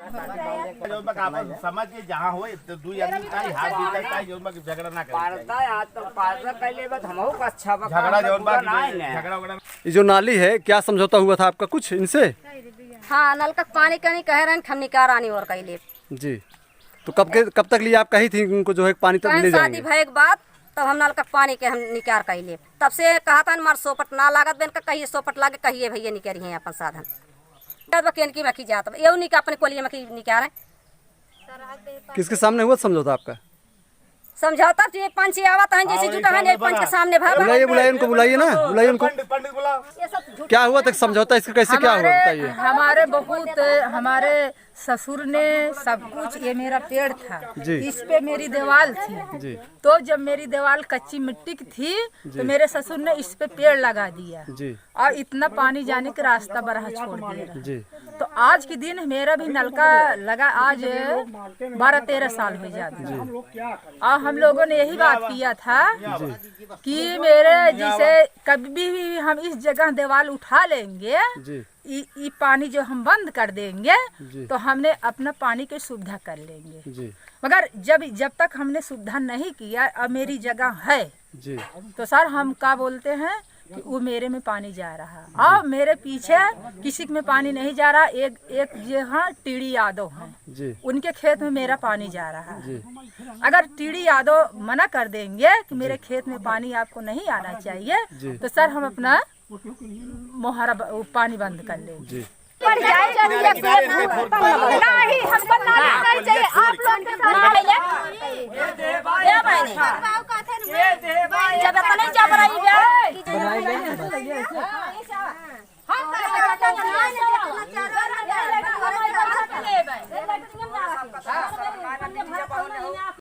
समझ के जहाँ हो दू आदमी का हाथ जीता है जो झगड़ा ना पारता है तो पारता पहले बात हमहु का अच्छा बा झगड़ा जो झगड़ा ये जो नाली है क्या समझौता हुआ था आपका कुछ इनसे? हाँ, नल का पानी कहीं कह रहे हैं हम निकाल आनी और कहीं ले जी। तो कब तक लिए आप कही थी उनको जो है पानी तक ले जाएंगे? शादी भय के बाद तब हम नल का पानी के हम निकाल कहीं ले, तब से कहा था मार सोपट ना लागत बेन का कहिए सोपट लागे कहिए भैया निकल रही है अपन साधन बकेन की मखी जात ये नहीं का अपने कोलिए मखी निकाल किसके सामने हुआ समझौता आपका? समझौता ये पंच आवत हैं जैसे जुटा है पंच के सामने बुलाइए उनको, बुलाइए ना, बुलाइए उनको। क्या हुआ था समझौता इसका, कैसे क्या हुआ बताइए? हमारे बहुत हमारे ससुर ने सब कुछ, ये मेरा पेड़ था इस पे मेरी दीवार थी जी। तो जब मेरी दीवार कच्ची मिट्टी की थी तो मेरे ससुर ने इस पे पेड़ लगा दिया जी। और इतना पानी जाने का रास्ता बराह छोड़ दिया जी। तो आज के दिन मेरा भी नलका लगा आज 12-13 साल हो जाते और हम लोगों ने यही बात किया था कि मेरे जैसे कभी भी हम इस जगह दीवार उठा लेंगे ये पानी जो हम बंद कर देंगे तो हमने अपना पानी की सुविधा कर लेंगे जी। मगर जब तक हमने सुविधा नहीं किया अब मेरी जगह है जी। तो सर हम क्या बोलते हैं कि वो मेरे में पानी जा रहा और मेरे पीछे किसी में पानी नहीं जा रहा। एक यहाँ टीडी यादव हैं उनके खेत में मेरा पानी जा रहा है। अगर टीडी यादव मना कर देंगे कि मेरे खेत में पानी आपको नहीं आना चाहिए तो सर हम अपना मोहरा पानी बंद कर लेंगे। नहीं हमको ना चाहिए आप लोग जब नहीं जब रही